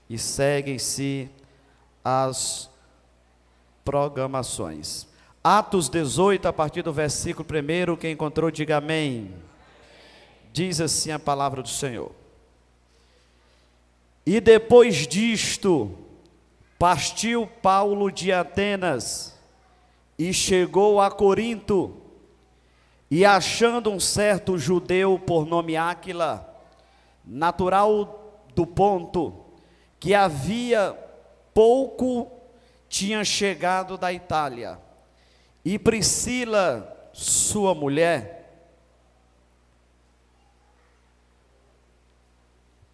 e seguem-se as programações. Atos 18, a partir do versículo 1, quem encontrou, diga amém. Diz assim a palavra do Senhor. E depois disto, partiu Paulo de Atenas e chegou a Corinto, e achando um certo judeu por nome Áquila, natural do Ponto, que havia pouco tinha chegado da Itália, e Priscila, sua mulher,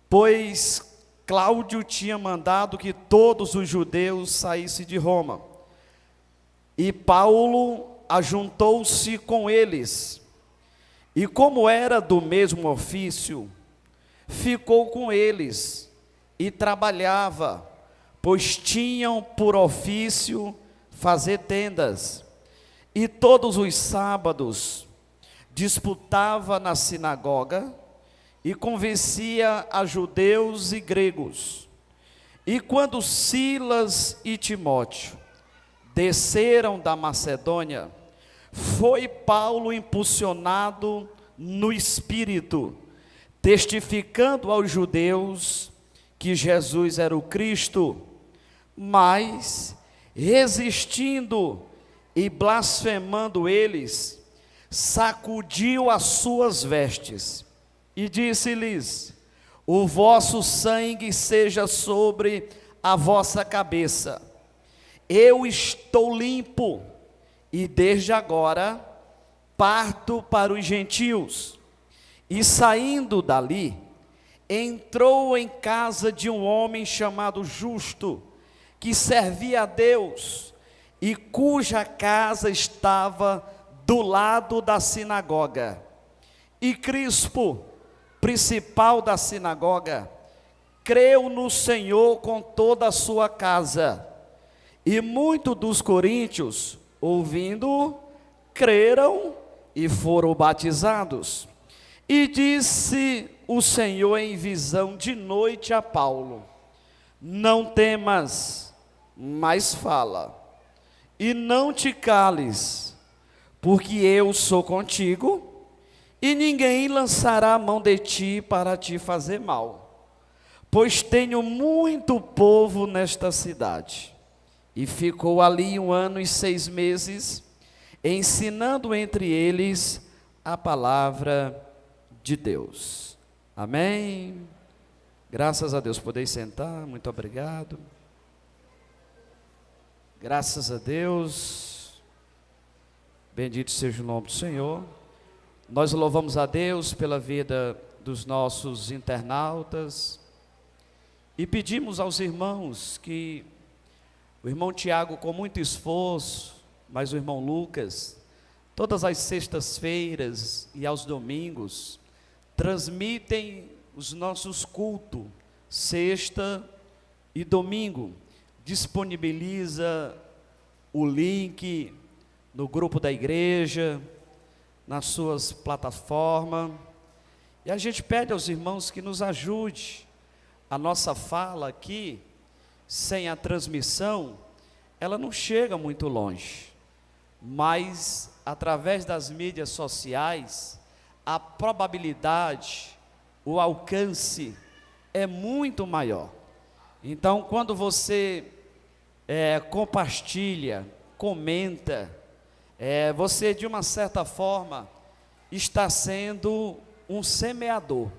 pois Cláudio tinha mandado que todos os judeus saíssem de Roma, e Paulo ajuntou-se com eles, e como era do mesmo ofício, ficou com eles e trabalhava, pois tinham por ofício fazer tendas, e todos os sábados disputava na sinagoga e convencia a judeus e gregos. E quando Silas e Timóteo desceram da Macedônia, foi Paulo impulsionado no Espírito, testificando aos judeus que Jesus era o Cristo, mas resistindo e blasfemando eles, sacudiu as suas vestes e disse-lhes: o vosso sangue seja sobre a vossa cabeça, eu estou limpo, e desde agora parto para os gentios. E saindo dali, entrou em casa de um homem chamado Justo, que servia a Deus, e cuja casa estava do lado da sinagoga. E Crispo, principal da sinagoga, creu no Senhor com toda a sua casa. E muitos dos coríntios, ouvindo, creram e foram batizados. E disse o Senhor em visão de noite a Paulo: não temas, mas fala, e não te cales, porque eu sou contigo, e ninguém lançará a mão de ti para te fazer mal, pois tenho muito povo nesta cidade. E ficou ali 1 ano e 6 meses, ensinando entre eles a palavra de Deus. Amém? Graças a Deus. Podeis sentar, muito obrigado. Graças a Deus. Bendito seja o nome do Senhor. Nós louvamos a Deus pela vida dos nossos internautas e pedimos aos irmãos que o irmão Tiago, com muito esforço, mas o irmão Lucas, todas as sextas-feiras e aos domingos, transmitem os nossos cultos, sexta e domingo, disponibiliza o link no grupo da igreja, nas suas plataformas, e a gente pede aos irmãos que nos ajude. A nossa fala aqui, sem a transmissão, ela não chega muito longe, mas através das mídias sociais, a probabilidade, o alcance é muito maior. Então, quando você compartilha, comenta, você de uma certa forma está sendo um semeador,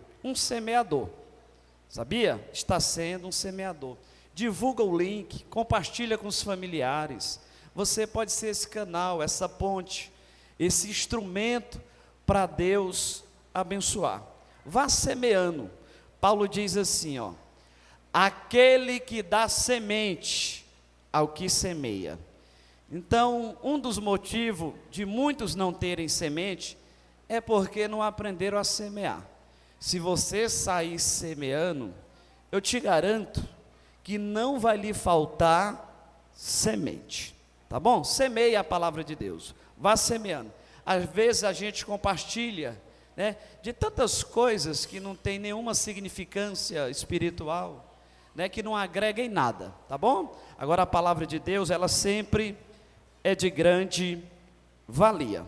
sabia? Está sendo um semeador. Divulga o link, compartilha com os familiares. Você pode ser esse canal, essa ponte, esse instrumento para Deus abençoar. Vá semeando. Paulo diz assim, aquele que dá semente ao que semeia. Então, um dos motivos de muitos não terem semente é porque não aprenderam a semear. Se você sair semeando, eu te garanto que não vai lhe faltar semente, tá bom? Semeie a palavra de Deus, vá semeando. Às vezes a gente compartilha, né, de tantas coisas que não tem nenhuma significância espiritual, né, que não agrega em nada, tá bom? Agora a palavra de Deus, ela sempre é de grande valia.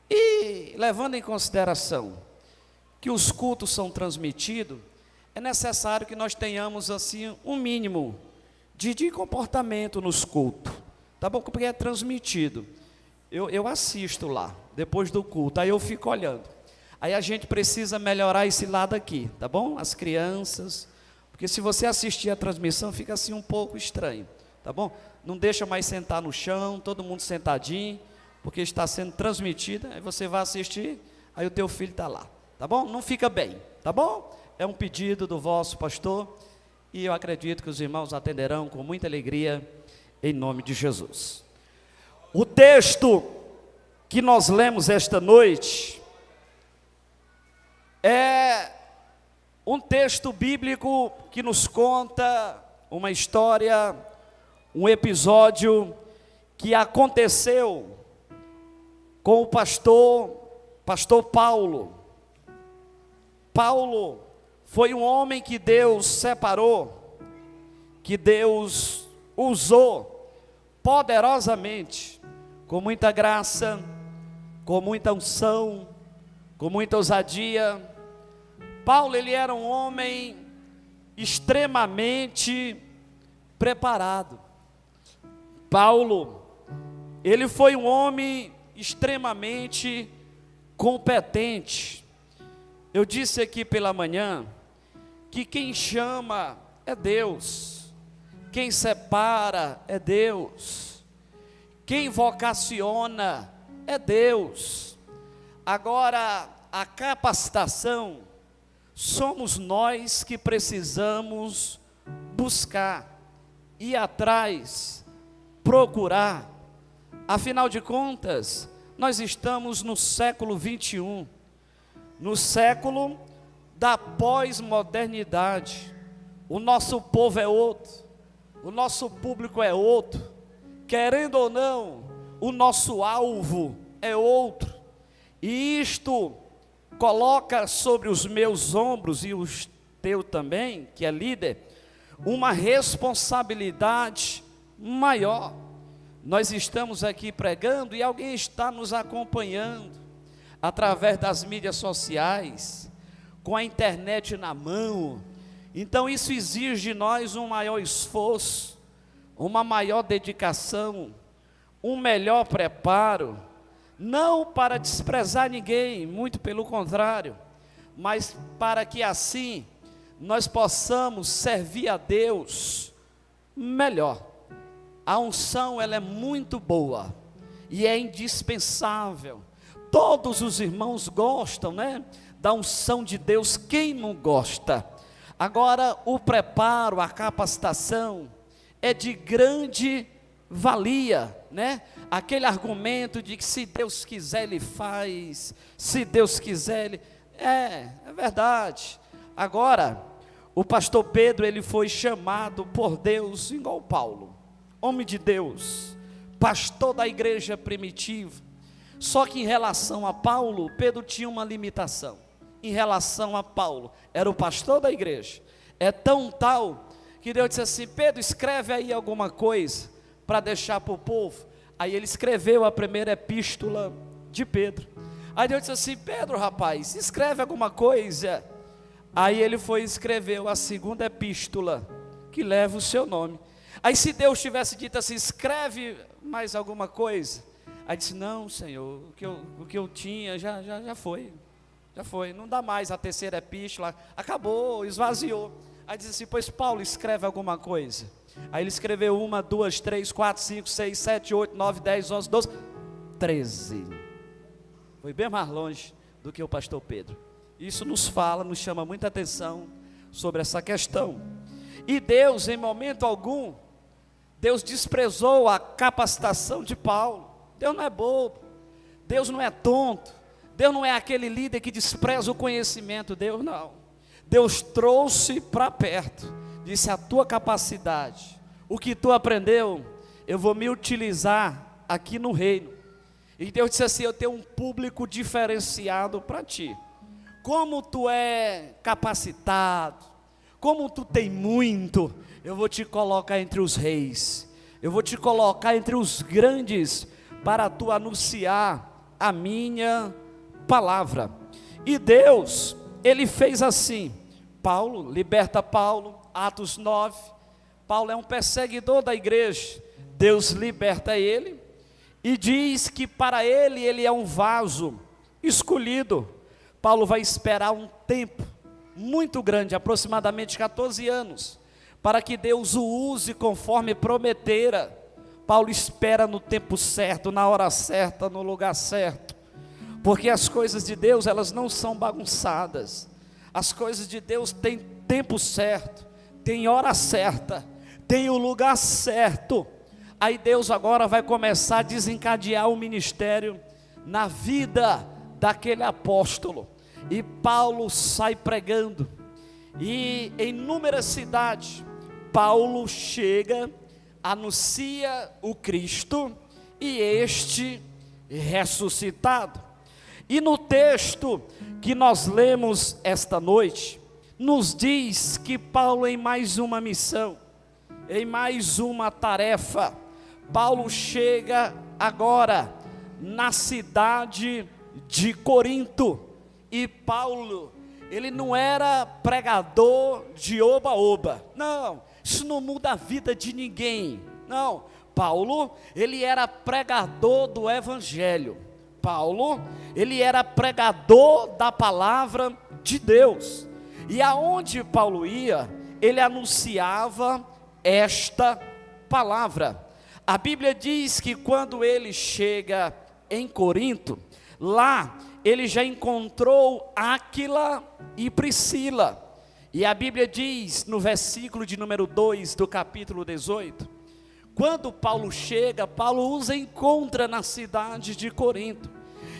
E levando em consideração que os cultos são transmitidos, é necessário que nós tenhamos assim um mínimo de comportamento nos cultos, tá bom? Porque é transmitido. Eu assisto lá, depois do culto, aí eu fico olhando. Aí a gente precisa melhorar esse lado aqui, tá bom? As crianças, porque se você assistir a transmissão, fica assim um pouco estranho, tá bom? Não deixa mais sentar no chão, todo mundo sentadinho, porque está sendo transmitida, aí você vai assistir, aí o teu filho está lá, tá bom? Não fica bem, tá bom? É um pedido do vosso pastor, e eu acredito que os irmãos atenderão com muita alegria, em nome de Jesus. O texto que nós lemos esta noite é um texto bíblico que nos conta uma história, um episódio que aconteceu com o pastor Paulo. Paulo foi um homem que Deus separou, que Deus usou poderosamente, com muita graça, com muita unção, com muita ousadia. Paulo, ele era um homem extremamente preparado. Paulo, ele foi um homem extremamente competente. Eu disse aqui pela manhã que quem chama é Deus, quem separa é Deus, quem vocaciona é Deus. Agora, a capacitação, somos nós que precisamos buscar, ir atrás, procurar. Afinal de contas, nós estamos no século 21, no século da pós-modernidade. O nosso povo é outro, o nosso público é outro, querendo ou não, o nosso alvo é outro, e isto coloca sobre os meus ombros, e os teus também, que é líder, uma responsabilidade maior. Nós estamos aqui pregando e alguém está nos acompanhando através das mídias sociais, com a internet na mão. Então isso exige de nós um maior esforço, uma maior dedicação, um melhor preparo, não para desprezar ninguém, muito pelo contrário, mas para que assim nós possamos servir a Deus melhor. A unção, ela é muito boa e é indispensável. Todos os irmãos gostam, né, da unção de Deus, quem não gosta? Agora, o preparo, a capacitação é de grande valia, né? Aquele argumento de que se Deus quiser Ele faz, se Deus quiser Ele... É verdade. Agora, o pastor Pedro, ele foi chamado por Deus igual Paulo, homem de Deus, pastor da igreja primitiva. Só que em relação a Paulo, Pedro tinha uma limitação. Em relação a Paulo, era o pastor da igreja. É tão tal que Deus disse assim: Pedro, escreve aí alguma coisa para deixar para o povo. Aí ele escreveu a primeira epístola de Pedro. Aí Deus disse assim: Pedro, rapaz, escreve alguma coisa. Aí ele foi e escreveu a segunda epístola, que leva o seu nome. Aí se Deus tivesse dito assim: escreve mais alguma coisa, aí disse: não, Senhor, o que eu tinha já foi, não dá mais a terceira epístola, acabou, esvaziou. Aí disse assim: pois Paulo, escreve alguma coisa. Aí ele escreveu 1, 2, 3, 4, 5, 6, 7, 8, 9, 10, 11, 12, 13. Foi bem mais longe do que o pastor Pedro. Isso nos chama muita atenção sobre essa questão. E Deus, em momento algum, Deus desprezou a capacitação de Paulo. Deus não é bobo, Deus não é tonto, Deus não é aquele líder que despreza o conhecimento. Deus não. Deus trouxe para perto, disse: a tua capacidade, o que tu aprendeu, eu vou me utilizar aqui no reino. E Deus disse assim: eu tenho um público diferenciado para ti. como tu é capacitado, como tu tem muito, eu vou te colocar entre os reis, eu vou te colocar entre os grandes, para tu anunciar a minha palavra. E Deus, Ele fez assim. Paulo, liberta Paulo, Atos 9, Paulo é um perseguidor da igreja, Deus liberta ele, e diz que para ele é um vaso escolhido. Paulo vai esperar um tempo muito grande, aproximadamente 14 anos, para que Deus o use conforme prometera. Paulo espera no tempo certo, na hora certa, no lugar certo, porque as coisas de Deus, elas não são bagunçadas. As coisas de Deus têm tempo certo, tem hora certa, tem o lugar certo. Aí Deus agora vai começar a desencadear o ministério na vida daquele apóstolo, e Paulo sai pregando, e em inúmeras cidades, Paulo chega, anuncia o Cristo, e este ressuscitado. E no texto que nós lemos esta noite, nos diz que Paulo, em mais uma missão, em mais uma tarefa, Paulo chega agora na cidade de Corinto. E Paulo, ele não era pregador de oba-oba, não, isso não muda a vida de ninguém, não. Paulo, ele era pregador do evangelho. Paulo, ele era pregador da palavra de Deus, e aonde Paulo ia, ele anunciava esta palavra. A Bíblia diz que quando ele chega em Corinto, lá ele já encontrou Áquila e Priscila, e a Bíblia diz no versículo de número 2 do capítulo 18, quando Paulo chega, Paulo os encontra na cidade de Corinto,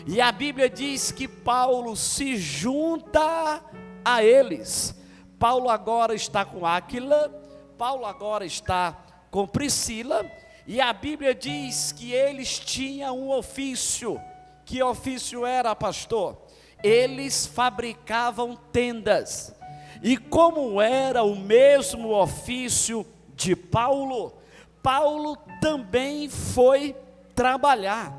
e a Bíblia diz que Paulo se junta a eles. Paulo agora está com Áquila, Paulo agora está com Priscila, e a Bíblia diz que eles tinham um ofício. Que ofício era, pastor? Eles fabricavam tendas, e como era o mesmo ofício de Paulo, Paulo também foi trabalhar.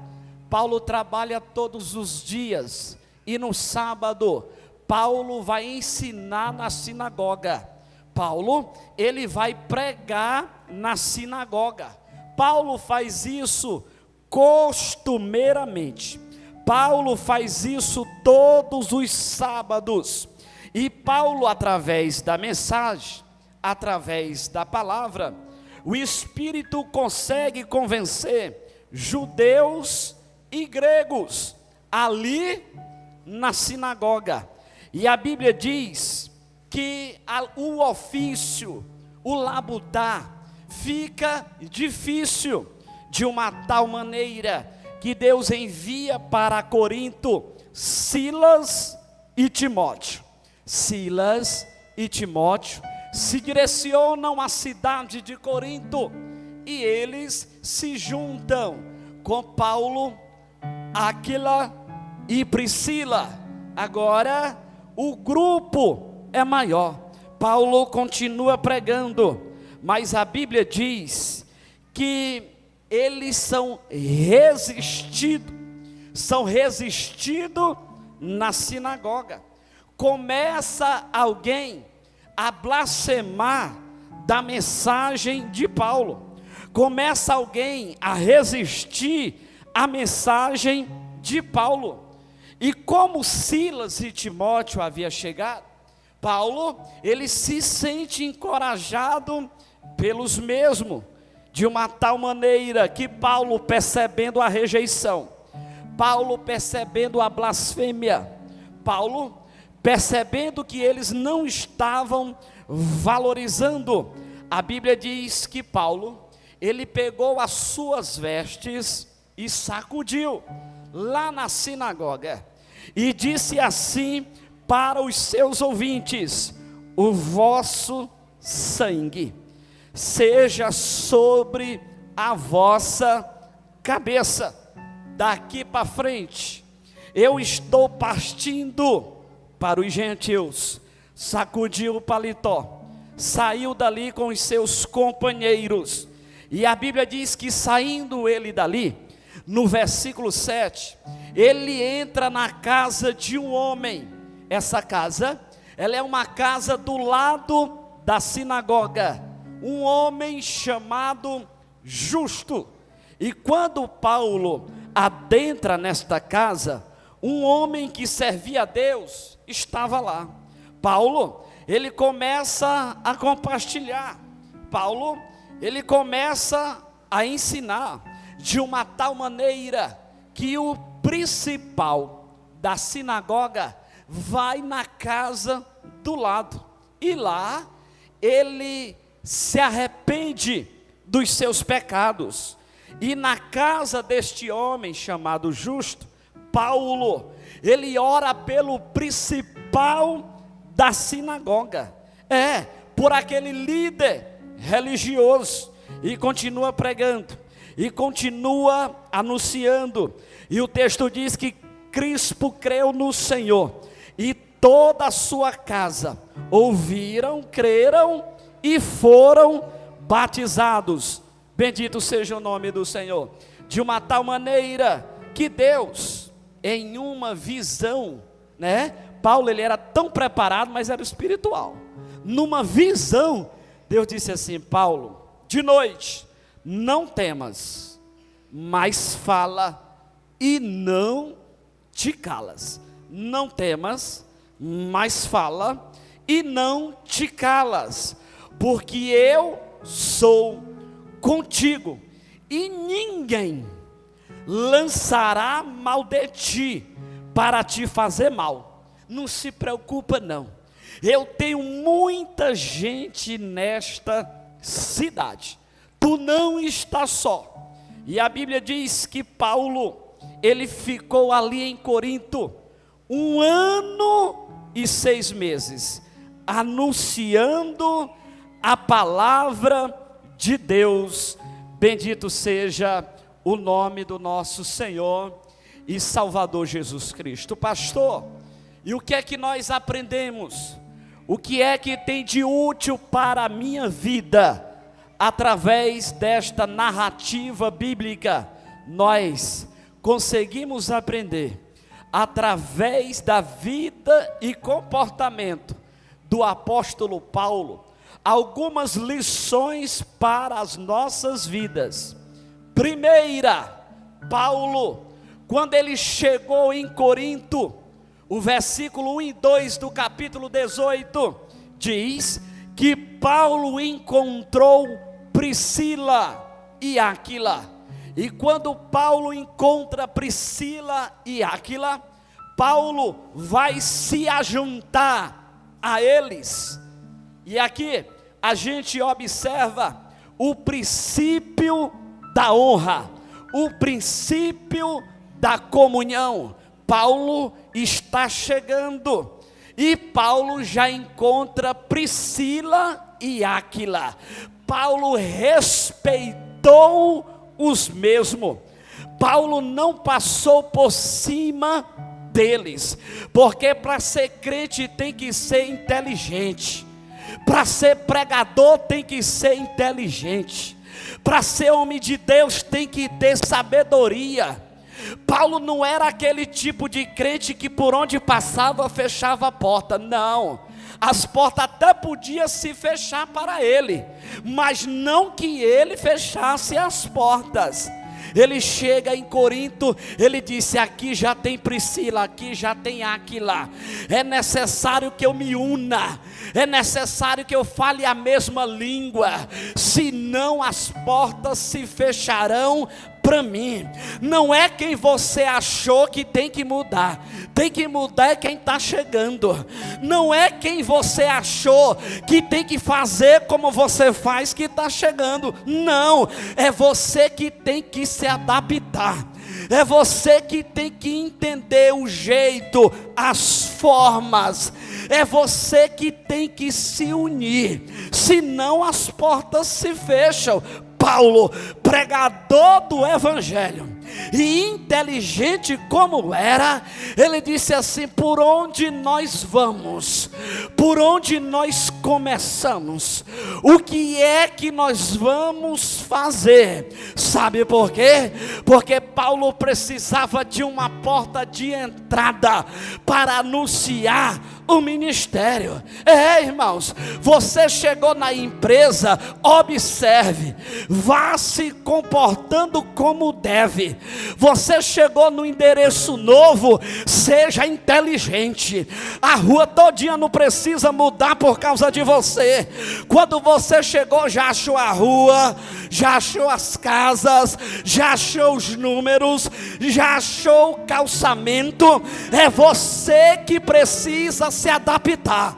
Paulo trabalha todos os dias, e no sábado, Paulo vai ensinar na sinagoga. Paulo, ele vai pregar na sinagoga. Paulo faz isso costumeiramente. Paulo faz isso todos os sábados. E Paulo, através da mensagem, através da palavra, o Espírito consegue convencer judeus e gregos ali na sinagoga. E a Bíblia diz que o ofício, o labutar, fica difícil, de uma tal maneira que Deus envia para Corinto Silas e Timóteo. Silas e Timóteo se direcionam à cidade de Corinto, e eles se juntam com Paulo, Áquila e Priscila. Agora o grupo é maior. Paulo continua pregando, mas a Bíblia diz que eles são resistidos na sinagoga. Começa alguém a blasfemar da mensagem de Paulo, começa alguém a resistir à mensagem de Paulo. E como Silas e Timóteo havia chegado, Paulo, ele se sente encorajado pelos mesmos, de uma tal maneira que Paulo, percebendo a rejeição, Paulo percebendo a blasfêmia, Paulo percebendo que eles não estavam valorizando, a Bíblia diz que Paulo, ele pegou as suas vestes e sacudiu lá na sinagoga, e disse assim para os seus ouvintes: o vosso sangue seja sobre a vossa cabeça. Daqui para frente, eu estou partindo para os gentios, sacudiu o paletó, saiu dali com os seus companheiros. E a Bíblia diz que saindo ele dali, no versículo 7, ele entra na casa de um homem. Essa casa, ela é uma casa do lado da sinagoga, um homem chamado Justo. E quando Paulo adentra nesta casa, um homem que servia a Deus estava lá. Paulo, ele começa a compartilhar. Paulo, ele começa a ensinar de uma tal maneira que o principal da sinagoga vai na casa do lado. E lá ele se arrepende dos seus pecados. E na casa deste homem chamado Justo, Paulo, ele ora pelo principal da sinagoga, por aquele líder religioso, e continua pregando, e continua anunciando. E o texto diz que Crispo creu no Senhor, e toda a sua casa ouviram, creram e foram batizados. Bendito seja o nome do Senhor. De uma tal maneira que Deus, em uma visão, Paulo, ele era tão preparado, mas era espiritual. Numa visão, Deus disse assim: Paulo, de noite, não temas, mas fala e não te calas. Não temas, mas fala e não te calas, porque eu sou contigo, e ninguém lançará mal de ti para te fazer mal. Não se preocupa não. Eu tenho muita gente nesta cidade. Tu não estás só. E a Bíblia diz que Paulo, ele ficou ali em Corinto 1 ano e 6 meses, anunciando a palavra de Deus. Bendito seja o nome do nosso Senhor e Salvador Jesus Cristo. Pastor, e o que é que nós aprendemos? O que é que tem de útil para a minha vida através desta narrativa bíblica? Nós conseguimos aprender através da vida e comportamento do apóstolo Paulo algumas lições para as nossas vidas. Primeira, Paulo, quando ele chegou em Corinto, o versículo 1 e 2 do capítulo 18, diz que Paulo encontrou Priscila e Áquila. E quando Paulo encontra Priscila e Áquila, Paulo vai se ajuntar a eles. E aqui a gente observa o princípio da honra, o princípio da comunhão. Paulo está chegando e Paulo já encontra Priscila e Áquila. Paulo respeitou os mesmos. Paulo não passou por cima deles, porque para ser crente tem que ser inteligente, para ser pregador tem que ser inteligente, para ser homem de Deus tem que ter sabedoria. Paulo não era aquele tipo de crente que por onde passava fechava a porta, não. As portas até podiam se fechar para ele, mas não que ele fechasse as portas. Ele chega em Corinto, ele disse: aqui já tem Priscila, aqui já tem Áquila, é necessário que eu me una, é necessário que eu fale a mesma língua, senão as portas se fecharão para mim. Não é quem você achou que tem que mudar é quem está chegando. Não é quem você achou que tem que fazer como você faz que está chegando. Não, é você que tem que se adaptar. É você que tem que entender o jeito, as formas. É você que tem que se unir, senão as portas se fecham. Paulo, pregador do evangelho, e inteligente como era, ele disse assim: por onde nós vamos? Por onde nós começamos? O que é que nós vamos fazer? Sabe por quê? Porque Paulo precisava de uma porta de entrada para anunciar o ministério. Irmãos, você chegou na empresa, observe, vá se comportando como deve. Você chegou no endereço novo, seja inteligente. A rua todinha não precisa mudar por causa de você. Quando você chegou, já achou a rua, já achou as casas, já achou os números, já achou o calçamento. É você que precisa se adaptar.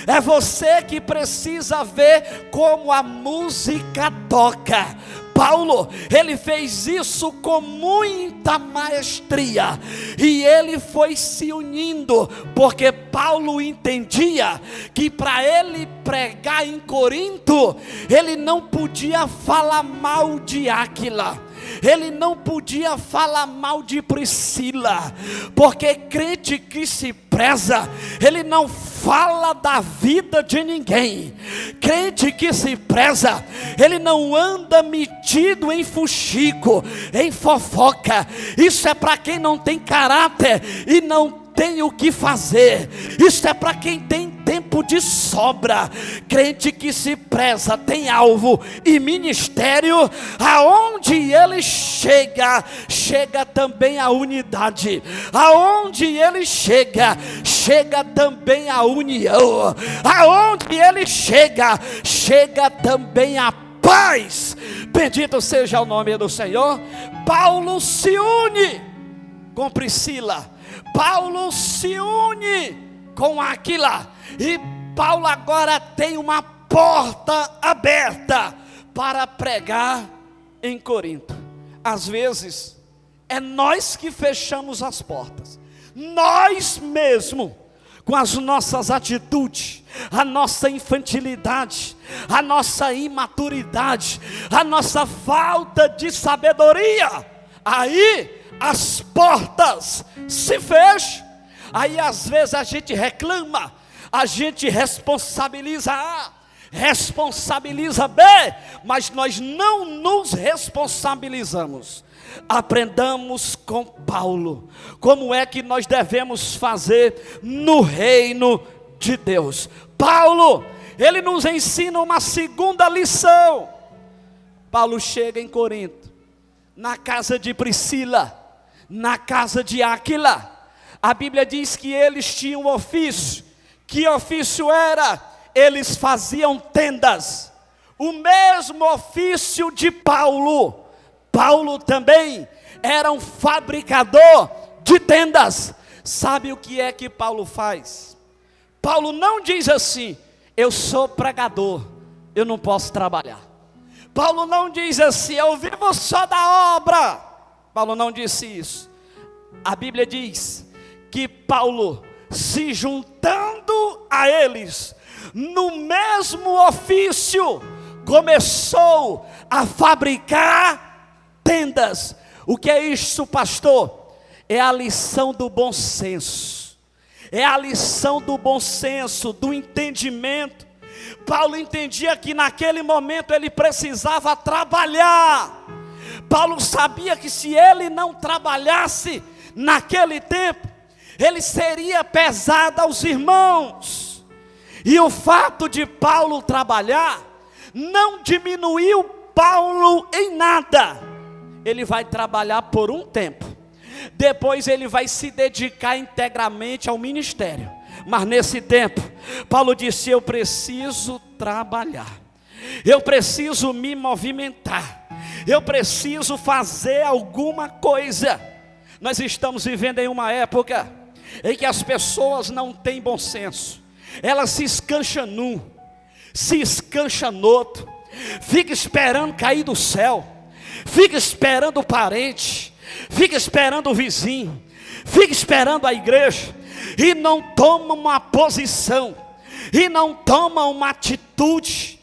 É você que precisa ver como a música toca. Paulo, ele fez isso com muita maestria, e ele foi se unindo, porque Paulo entendia que para ele pregar em Corinto, ele não podia falar mal de Áquila, ele não podia falar mal de Priscila, porque crente que se preza, ele não fala da vida de ninguém. Crente que se preza, ele não anda metido em fuxico, em fofoca. Isso é para quem não tem caráter e não tem o que fazer. Isso é para quem tem tempo de sobra. Crente que se preza tem alvo e ministério. Aonde ele chega, chega também a unidade. Aonde ele chega, chega também a união. Aonde ele chega, chega também a paz. Bendito seja o nome do Senhor. Paulo se une com Priscila. Paulo se une com Áquila, e Paulo agora tem uma porta aberta para pregar em Corinto. Às vezes é nós que fechamos as portas, nós mesmo, com as nossas atitudes, a nossa infantilidade, a nossa imaturidade, a nossa falta de sabedoria. Aí as portas se fecham. Aí às vezes a gente reclama, a gente responsabiliza A, responsabiliza B, mas nós não nos responsabilizamos. Aprendamos com Paulo como é que nós devemos fazer no reino de Deus. Paulo, ele nos ensina uma segunda lição. Paulo chega em Corinto, na casa de Priscila, na casa de Áquila. A Bíblia diz que eles tinham um ofício. Que ofício era? Eles faziam tendas. O mesmo ofício de Paulo. Paulo também era um fabricador de tendas. Sabe o que é que Paulo faz? Paulo não diz assim: eu sou pregador, eu não posso trabalhar. Paulo não diz assim: eu vivo só da obra. Paulo não disse isso. A Bíblia diz que Paulo, se juntando a eles no mesmo ofício, começou a fabricar tendas. O que é isso, pastor? É a lição do bom senso. É a lição do bom senso, do entendimento. Paulo entendia que naquele momento ele precisava trabalhar. Paulo sabia que se ele não trabalhasse naquele tempo, ele seria pesado aos irmãos. E o fato de Paulo trabalhar não diminuiu Paulo em nada. Ele vai trabalhar por um tempo, depois ele vai se dedicar integralmente ao ministério. Mas nesse tempo, Paulo disse: eu preciso trabalhar, eu preciso me movimentar, eu preciso fazer alguma coisa. Nós estamos vivendo em uma época em que as pessoas não têm bom senso. Elas se escancham num, se escancham no outro, fica esperando cair do céu, fica esperando o parente, fica esperando o vizinho, fica esperando a igreja, e não toma uma posição, e não toma uma atitude.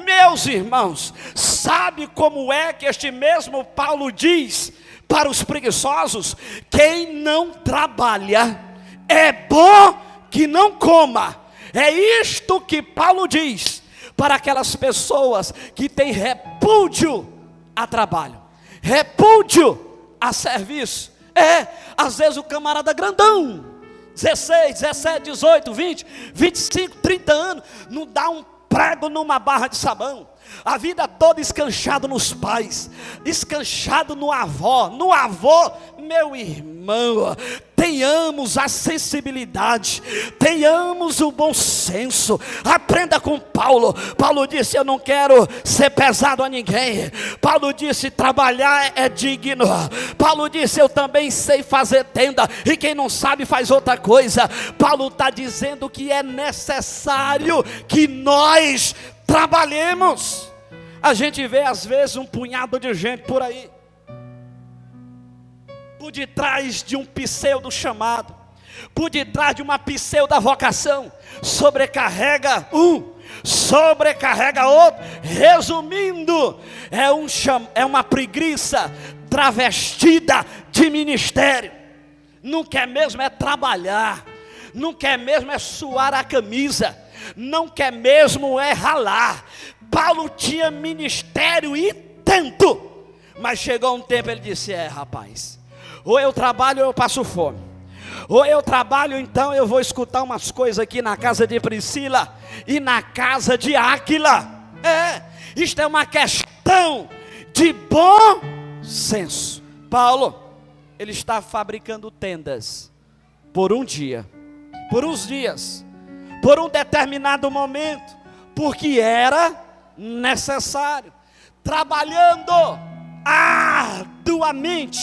Meus irmãos, sabe como é que este mesmo Paulo diz para os preguiçosos: quem não trabalha, é bom que não coma. É isto que Paulo diz para aquelas pessoas que têm repúdio a trabalho, repúdio a serviço. Às vezes o camarada grandão, 16, 17, 18, 20, 25, 30 anos, não dá um prego numa barra de sabão, a vida toda escanchado nos pais, escanchado no avô, meu irmão, tenhamos a sensibilidade, tenhamos o bom senso, aprenda com Paulo. Paulo disse: eu não quero ser pesado a ninguém. Paulo disse: trabalhar é digno. Paulo disse: eu também sei fazer tenda, e quem não sabe faz outra coisa. Paulo está dizendo que é necessário que nós trabalhemos. A gente vê às vezes um punhado de gente por aí, por detrás de um pseudo chamado, por detrás de uma pseudo vocação, sobrecarrega um, sobrecarrega outro. Resumindo, é uma preguiça travestida de ministério. Não quer mesmo é trabalhar, não quer mesmo é suar a camisa, não quer mesmo é ralar. Paulo tinha ministério e tanto, mas chegou um tempo ele disse: rapaz, ou eu trabalho ou eu passo fome, ou eu trabalho, então eu vou escutar umas coisas aqui na casa de Priscila e na casa de Áquila. Isto é uma questão de bom senso. Paulo, ele está fabricando tendas por um dia, por uns dias, por um determinado momento, porque era necessário, trabalhando arduamente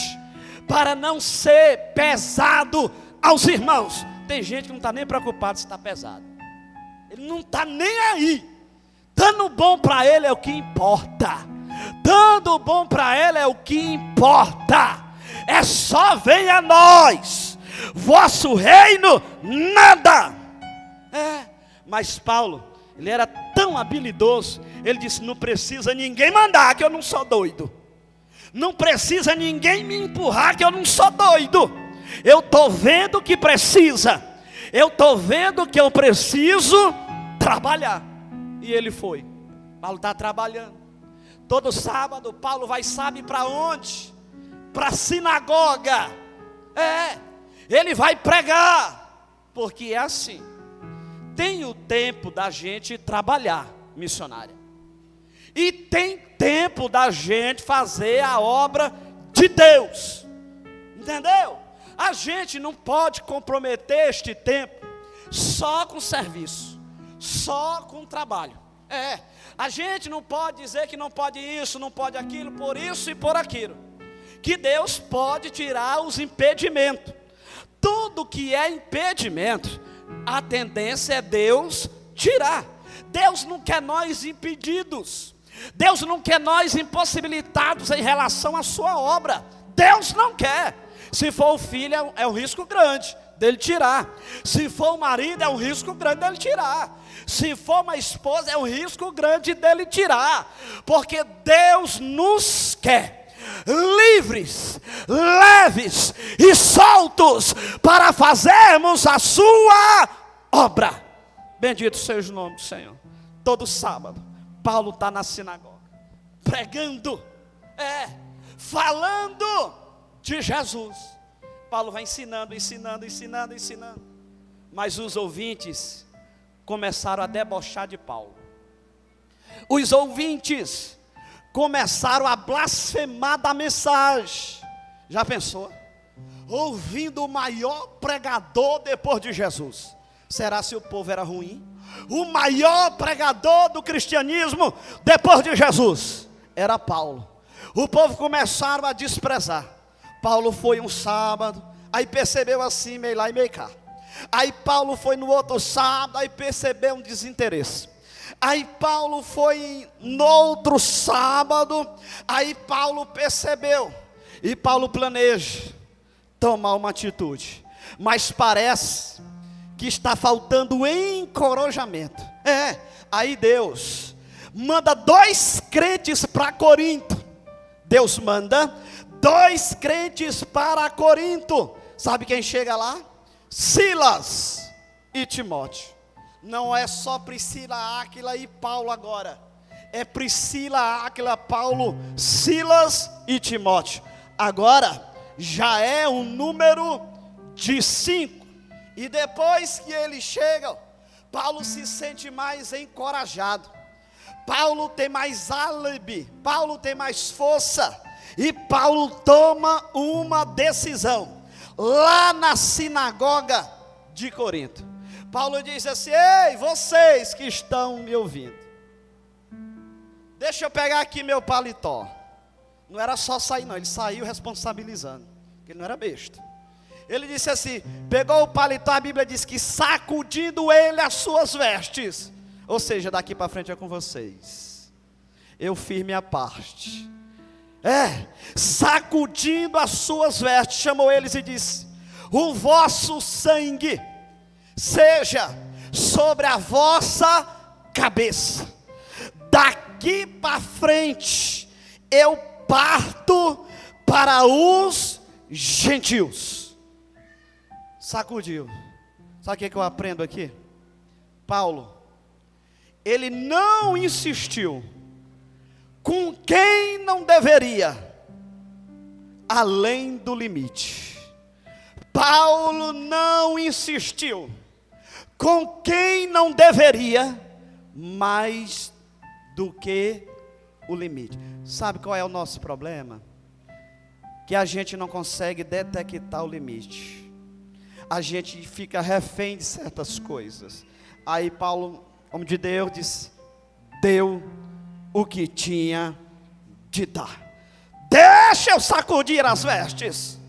para não ser pesado aos irmãos. Tem gente que não está nem preocupado se está pesado, ele não está nem aí. Dando bom para ele é o que importa, dando bom para ele é o que importa. É só venha a nós, vosso reino nada. Mas Paulo, ele era tão habilidoso, ele disse: não precisa ninguém mandar, que eu não sou doido. Não precisa ninguém me empurrar, que eu não sou doido. Eu estou vendo que precisa, eu estou vendo que eu preciso trabalhar. E ele foi. Paulo está trabalhando. Todo sábado Paulo vai, sabe para onde? Para a sinagoga. Ele vai pregar, porque é assim. Tem o tempo da gente trabalhar, missionária, e tem tempo da gente fazer a obra de Deus, entendeu? A gente não pode comprometer este tempo só com serviço, só com trabalho. A gente não pode dizer que não pode isso, não pode aquilo, por isso e por aquilo, que Deus pode tirar os impedimentos. Tudo que é impedimento, a tendência é Deus tirar. Deus não quer nós impedidos, Deus não quer nós impossibilitados em relação à sua obra. Deus não quer. Se for o filho, é um risco grande dele tirar. Se for o marido, é um risco grande dele tirar. Se for uma esposa, é um risco grande dele tirar. Porque Deus nos quer livres, leves e soltos para fazermos a sua obra. Bendito seja o nome do Senhor. Todo sábado Paulo está na sinagoga pregando, falando de Jesus. Paulo vai ensinando. Mas os ouvintes começaram a debochar de Paulo. Os ouvintes começaram a blasfemar da mensagem. Já pensou? Ouvindo o maior pregador depois de Jesus. Será se o povo era ruim? O maior pregador do cristianismo depois de Jesus era Paulo. O povo começaram a desprezar. Paulo foi um sábado, aí percebeu assim, meio lá e meio cá. Aí Paulo foi no outro sábado, aí percebeu um desinteresse. Aí Paulo foi no outro sábado, aí Paulo percebeu. E Paulo planeja tomar uma atitude, mas parece que está faltando encorajamento. Aí Deus manda 2 crentes para Corinto. Deus manda 2 crentes para Corinto. Sabe quem chega lá? Silas e Timóteo. Não é só Priscila, Áquila e Paulo agora. É Priscila, Áquila, Paulo, Silas e Timóteo. Agora já é um número de 5. E depois que eles chegam, Paulo se sente mais encorajado. Paulo tem mais álibi, Paulo tem mais força. E Paulo toma uma decisão lá na sinagoga de Corinto. Paulo diz assim: ei, vocês que estão me ouvindo, deixa eu pegar aqui meu paletó. Não era só sair não, ele saiu responsabilizando, porque ele não era besta. Ele disse assim, pegou o paletó, a Bíblia diz que sacudindo ele as suas vestes. Ou seja, daqui para frente é com vocês. Eu fiz minha parte. Sacudindo as suas vestes, chamou eles e disse: o vosso sangue seja sobre a vossa cabeça. Daqui para frente eu parto para os gentios. Sacudiu. Sabe o que eu aprendo aqui? Paulo, ele não insistiu com quem não deveria, além do limite. Paulo não insistiu com quem não deveria, mais do que o limite. Sabe qual é o nosso problema? Que a gente não consegue detectar o limite. A gente fica refém de certas coisas. Aí Paulo, homem de Deus, disse: deu o que tinha de dar. Deixa eu sacudir as vestes.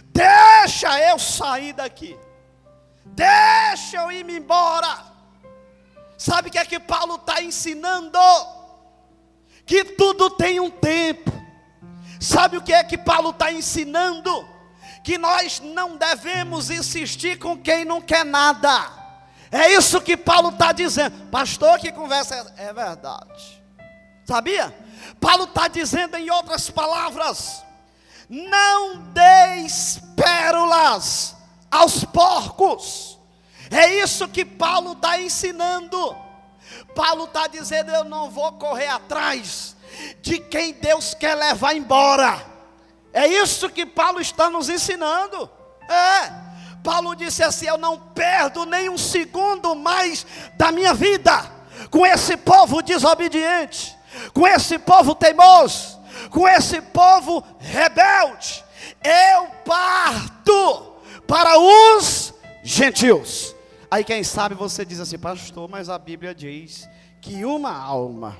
Deixa eu sair daqui. Deixa eu ir embora. Sabe o que é que Paulo está ensinando? Que tudo tem um tempo. Sabe o que é que Paulo está ensinando? Que nós não devemos insistir com quem não quer nada. É isso que Paulo está dizendo. Pastor, que conversa é verdade. Sabia? Paulo está dizendo, em outras palavras: não deis pérolas aos porcos. É isso que Paulo está ensinando. Paulo está dizendo: eu não vou correr atrás de quem Deus quer levar embora. É isso que Paulo está nos ensinando. Paulo disse assim: eu não perdo nem um segundo mais da minha vida com esse povo desobediente, com esse povo teimoso, com esse povo rebelde. Eu parto para os gentios. Aí quem sabe você diz assim: pastor, mas a Bíblia diz que uma alma,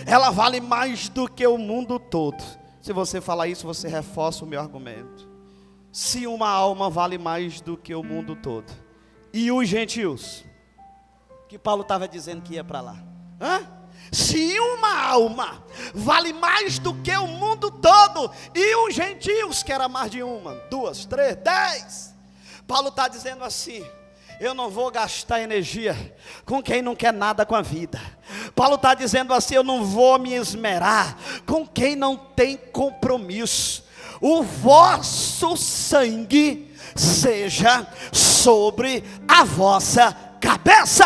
ela vale mais do que o mundo todo. Se você falar isso, você reforça o meu argumento. Se uma alma vale mais do que o mundo todo, e os gentios, que Paulo estava dizendo que ia para lá, se uma alma vale mais do que o mundo todo, e os gentios, que era mais de uma, 2, 3, 10, Paulo está dizendo assim: eu não vou gastar energia com quem não quer nada com a vida. Paulo está dizendo assim: eu não vou me esmerar com quem não tem compromisso. O vosso sangue seja sobre a vossa cabeça.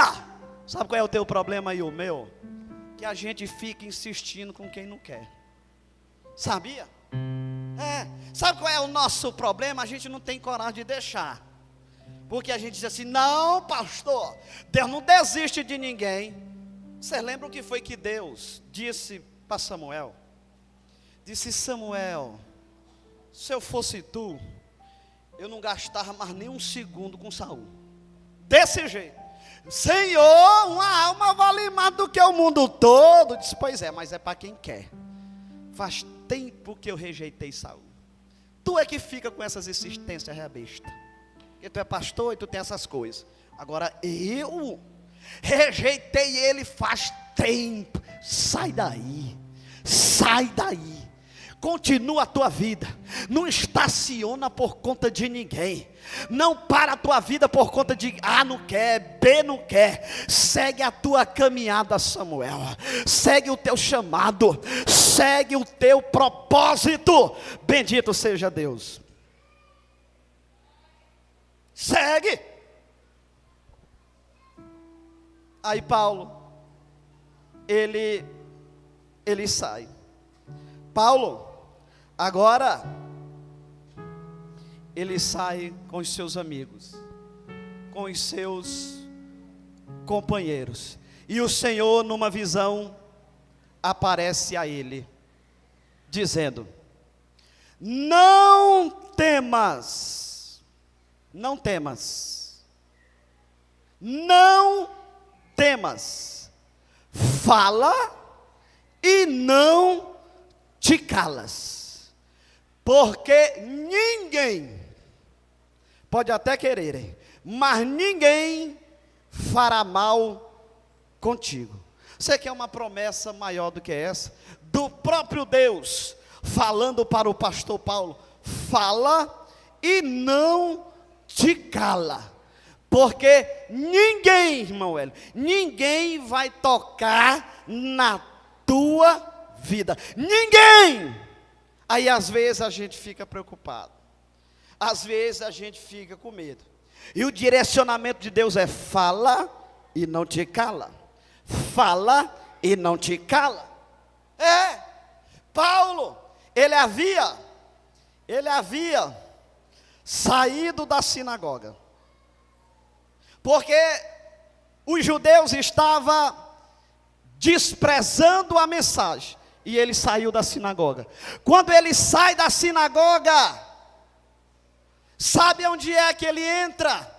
Sabe qual é o teu problema e o meu? Que a gente fica insistindo com quem não quer. Sabia? Sabe qual é o nosso problema? A gente não tem coragem de deixar. Porque a gente diz assim: não, pastor, Deus não desiste de ninguém. Vocês lembram o que foi que Deus disse para Samuel? Disse: Samuel, se eu fosse tu, eu não gastava mais nem um segundo com Saul. Desse jeito. Senhor, uma alma vale mais do que o mundo todo. Disse: pois é, mas é para quem quer. Faz tempo que eu rejeitei Saul. Tu é que fica com essas insistências besta. Porque tu é pastor e tu tem essas coisas. Agora eu rejeitei ele faz tempo. Sai daí. Sai daí. Continua a tua vida. Não estaciona por conta de ninguém. Não para a tua vida por conta de A não quer, B não quer. Segue a tua caminhada, Samuel. Segue o teu chamado. segue o teu propósito. Bendito seja Deus. Segue. Aí Paulo, ele sai. Paulo, agora, ele sai com os seus amigos, com os seus companheiros. E o Senhor, numa visão, aparece a ele, dizendo: não temas, não temas, não temas, fala e não te calas, porque ninguém, pode até quererem, mas ninguém fará mal contigo. Você quer uma promessa maior do que essa? Do próprio Deus, falando para o pastor Paulo: fala e não te cala, porque ninguém, irmão Hélio, ninguém vai tocar na tua vida, ninguém. Aí às vezes a gente fica preocupado, às vezes a gente fica com medo, e o direcionamento de Deus é: fala e não te cala, fala e não te cala. Paulo, ele havia saído da sinagoga, porque os judeus estavam desprezando a mensagem, e ele saiu da sinagoga. Quando ele sai da sinagoga, sabe onde é que ele entra?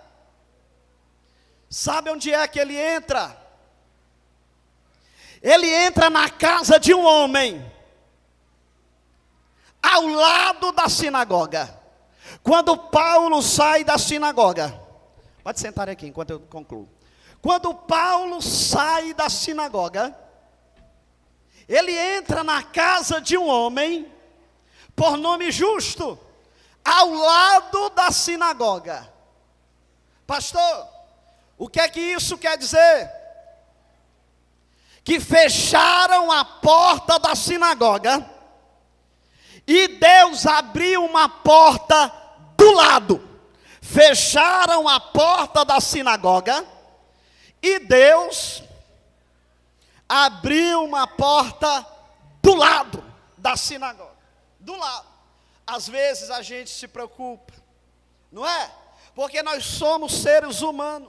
Sabe onde é que ele entra? Ele entra na casa de um homem, ao lado da sinagoga. Quando Paulo sai da sinagoga, pode sentar aqui enquanto eu concluo. Quando Paulo sai da sinagoga, ele entra na casa de um homem, por nome Justo, ao lado da sinagoga. Pastor, o que é que isso quer dizer? Que fecharam a porta da sinagoga, e Deus abriu uma porta do lado. Fecharam a porta da sinagoga, e Deus abriu uma porta do lado da sinagoga. Do lado. Às vezes a gente se preocupa, não é? Porque nós somos seres humanos.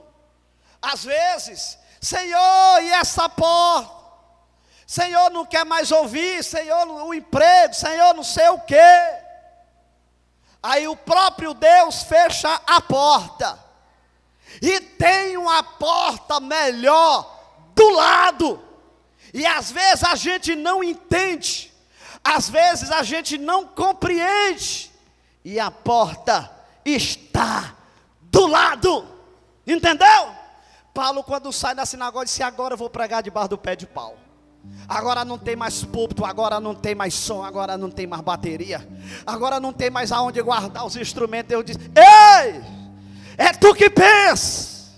Às vezes, Senhor, e essa porta? Senhor, não quer mais ouvir. Senhor, o emprego. Senhor, não sei o quê. Aí o próprio Deus fecha a porta, e tem uma porta melhor do lado. E às vezes a gente não entende, às vezes a gente não compreende, e a porta está do lado. Entendeu? Paulo, quando sai da sinagoga, disse: agora eu vou pregar debaixo do pé de pau. Agora não tem mais púlpito, agora não tem mais som, agora não tem mais bateria, agora não tem mais aonde guardar os instrumentos. Eu disse: ei, é tu que pensa.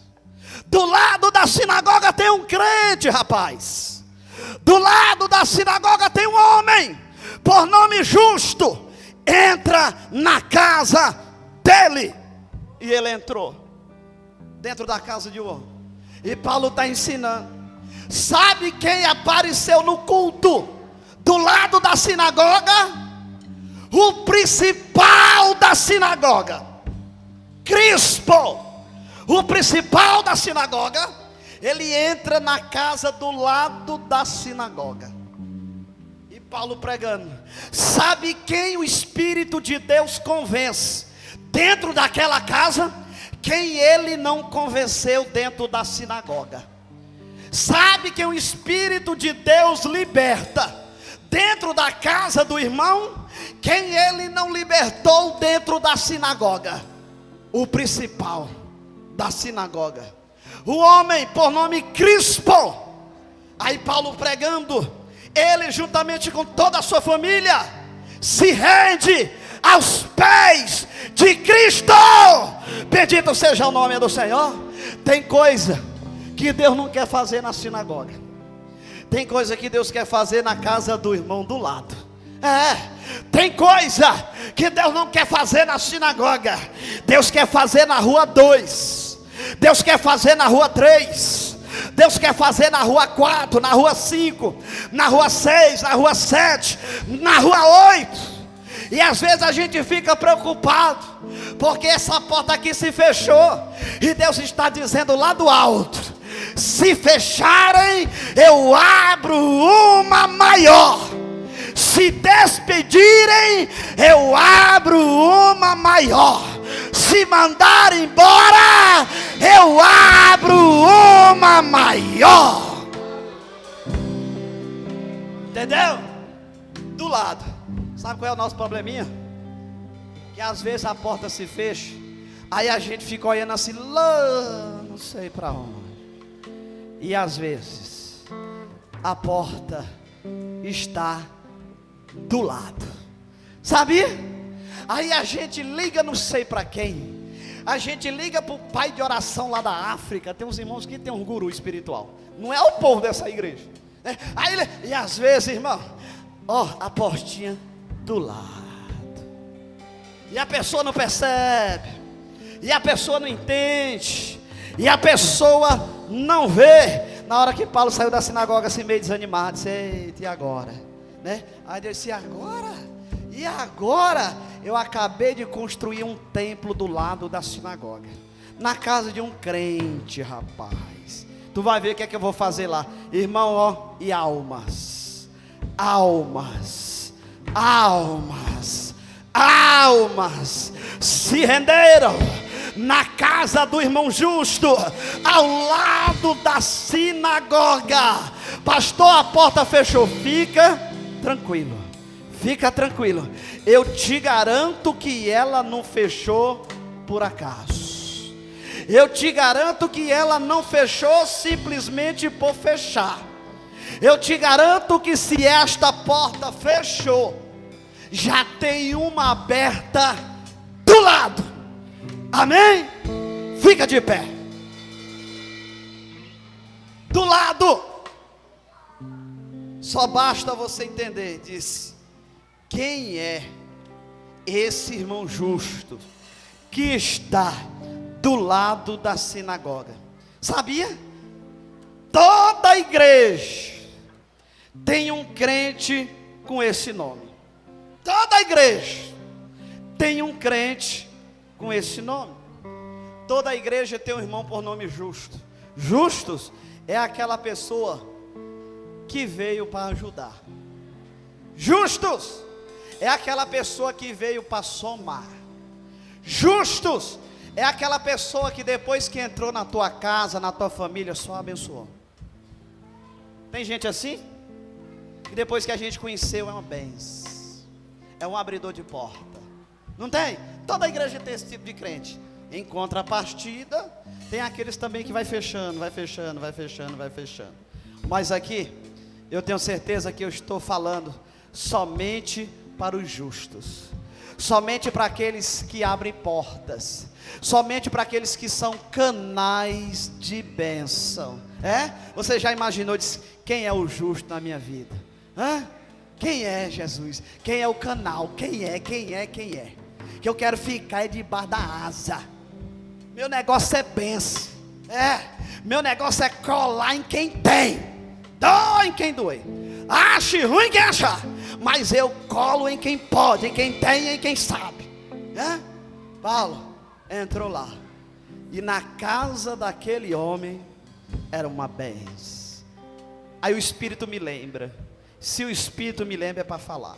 Do lado da sinagoga tem um crente, rapaz. Do lado da sinagoga tem um homem, por nome Justo. Entra na casa dele. E ele entrou dentro da casa de um homem. E Paulo está ensinando. Sabe quem apareceu no culto do lado da sinagoga? O principal da sinagoga, Crispo, o principal da sinagoga. Ele entra na casa do lado da sinagoga, e Paulo pregando. Sabe quem o Espírito de Deus convence dentro daquela casa? Quem ele não convenceu dentro da sinagoga. Sabe que o Espírito de Deus liberta dentro da casa do irmão? Quem ele não libertou dentro da sinagoga? O principal da sinagoga, o homem por nome Crispo. Aí Paulo pregando, ele juntamente com toda a sua família se rende aos pés de Cristo. Bendito seja o nome do Senhor. Tem coisa que Deus não quer fazer na sinagoga. Tem coisa que Deus quer fazer na casa do irmão do lado. Tem coisa que Deus não quer fazer na sinagoga. Deus quer fazer na rua 2. Deus quer fazer na rua 3. Deus quer fazer na rua 4, na rua 5, na rua 6, na rua 7, na rua 8. E às vezes a gente fica preocupado, porque essa porta aqui se fechou. E Deus está dizendo lá do alto: se fecharem, eu abro uma maior. Se despedirem, eu abro uma maior. Se mandar embora, eu abro uma maior. Entendeu? Do lado. Sabe qual é o nosso probleminha? Que às vezes a porta se fecha, aí a gente fica olhando assim, lá, não sei para onde. E às vezes a porta está do lado. Sabia? Aí a gente liga não sei para quem. A gente liga para o pai de oração lá da África. Tem uns irmãos que tem um guru espiritual. Não é o povo dessa igreja, né? E às vezes, irmão, a portinha do lado. E a pessoa não percebe. E a pessoa não entende. E a pessoa não vê. Na hora que Paulo saiu da sinagoga assim meio desanimado, disse: eita, e agora? Né? Aí Deus disse: e agora? E agora? Eu acabei de construir um templo do lado da sinagoga, na casa de um crente, rapaz. Tu vai ver o que é que eu vou fazer lá, irmão, e almas se renderam na casa do irmão justo, ao lado da sinagoga. Pastor, a porta fechou. Fica tranquilo, eu te garanto que ela não fechou por acaso. Eu te garanto que ela não fechou simplesmente por fechar. Eu te garanto que se esta porta fechou, já tem uma aberta do lado. Amém? Fica de pé. Do lado. Só basta você entender, diz: quem é esse irmão justo que está do lado da sinagoga? Sabia? Toda a igreja tem um crente com esse nome. Toda a igreja tem um crente com esse nome. Toda a igreja tem um irmão por nome Justo. Justus é aquela pessoa que veio para ajudar. Justus é aquela pessoa que veio para somar. Justus é aquela pessoa que depois que entrou na tua casa, na tua família, só abençoou. Tem gente assim? E depois que a gente conheceu, é uma bênção, é um abridor de porta. Não tem? Toda a igreja tem esse tipo de crente. Em contrapartida, tem aqueles também que vai fechando. Mas aqui, eu tenho certeza que eu estou falando somente para os justos, somente para aqueles que abrem portas, somente para aqueles que são canais de bênção. Você já imaginou, disse: quem é o justo na minha vida? Quem é Jesus? Quem é o canal? Quem é? Que eu quero ficar debaixo da asa. Meu negócio é bênção. Meu negócio é colar em quem tem, dói em quem doer, ache ruim quem achar, mas eu colo em quem pode, em quem tem, em quem sabe. Paulo entrou lá, e na casa daquele homem era uma bênção. Aí o Espírito me lembra. Se o Espírito me lembra, é para falar.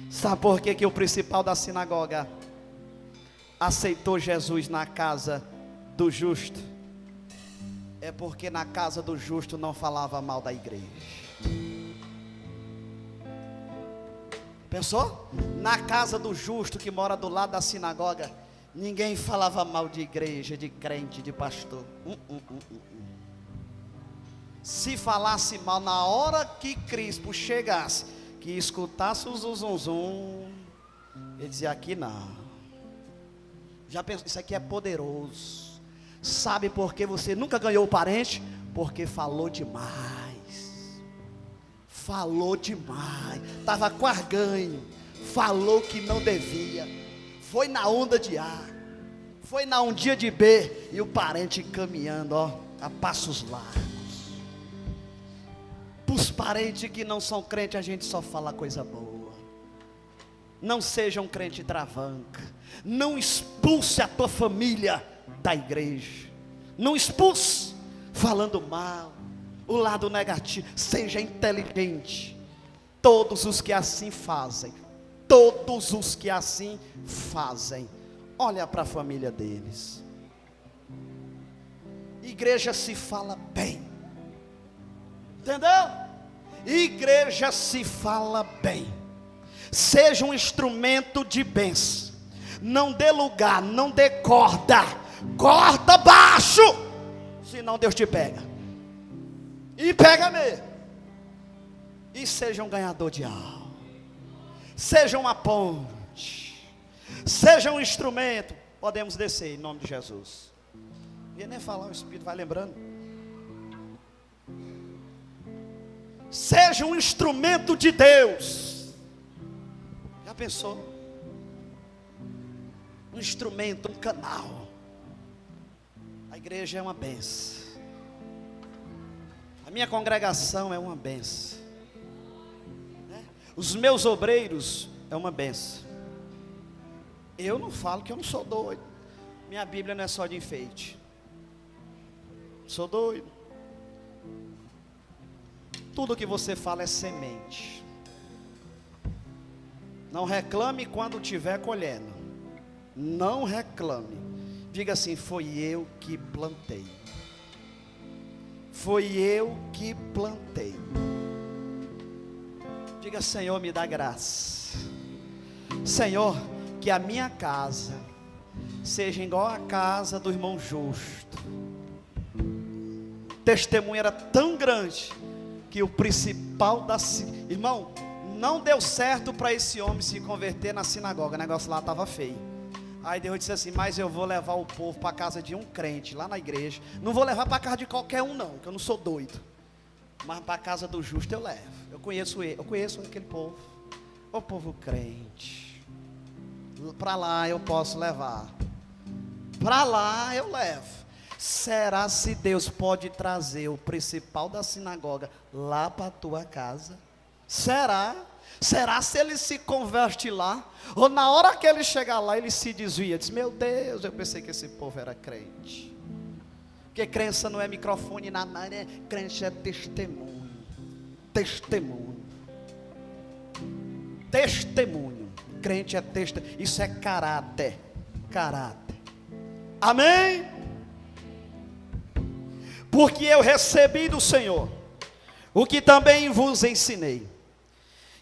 Sabe por que o principal da sinagoga aceitou Jesus na casa do justo? É porque na casa do justo não falava mal da igreja. Pensou? Na casa do justo, que mora do lado da sinagoga, ninguém falava mal de igreja, de crente, de pastor. Se falasse mal, na hora que Crispo chegasse, que escutasse o zum, ele dizia: aqui não. Já pensou? Isso aqui é poderoso. Sabe por que você nunca ganhou o parente? Porque falou demais. Falou demais. Estava com arganho. Falou que não devia. Foi na onda de A. Foi na ondinha de B. E o parente caminhando, ó, a passos largos. Para os parentes que não são crentes, a gente só fala coisa boa. Não seja um crente travanca. Não expulse a tua família da igreja. Não expulse falando mal, o lado negativo. Seja inteligente. Todos os que assim fazem, todos os que assim fazem, olha para a família deles. Igreja se fala bem, entendeu? Igreja se fala bem. Seja um instrumento de bênção. Não dê lugar, não dê corda. Corda baixo, senão Deus te pega. E pega mesmo. E seja um ganhador de alma. Seja uma ponte. Seja um instrumento. Podemos descer em nome de Jesus. E nem falar, o Espírito vai lembrando. Seja um instrumento de Deus. Já pensou? Um instrumento, um canal. A igreja é uma benção. A minha congregação é uma benção. Os meus obreiros é uma benção. Eu não falo que eu não sou doido. Minha Bíblia não é só de enfeite. Sou doido. Tudo que você fala é semente. Não reclame quando estiver colhendo. Não reclame. Diga assim: foi eu que plantei. Foi eu que plantei. Diga: Senhor, me dá graça. Senhor, que a minha casa seja igual a casa do irmão Justo. O testemunho era tão grande que o principal da... Irmão, não deu certo para esse homem se converter na sinagoga. O negócio lá estava feio. Aí Deus disse assim: mas eu vou levar o povo para a casa de um crente lá na igreja. Não vou levar para a casa de qualquer um não, que eu não sou doido. Mas para a casa do justo eu levo. Eu conheço ele, eu conheço aquele povo. O povo crente. Para lá eu posso levar. Para lá eu levo. Será se Deus pode trazer o principal da sinagoga lá para a tua casa? Será? Será se ele se converte lá? Ou na hora que ele chegar lá, ele se desvia? Diz: meu Deus, eu pensei que esse povo era crente. Porque crença não é microfone na mão, né? Crente é testemunho. Testemunho. Testemunho. Crente é testemunho. Isso é caráter. Caráter. Amém? Porque eu recebi do Senhor o que também vos ensinei,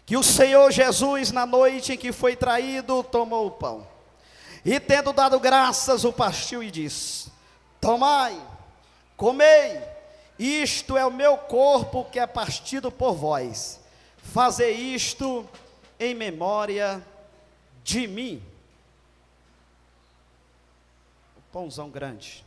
que o Senhor Jesus, na noite em que foi traído, tomou o pão, e tendo dado graças, o partiu e disse: tomai, comei, isto é o meu corpo que é partido por vós, fazei isto em memória de mim. O pãozão grande,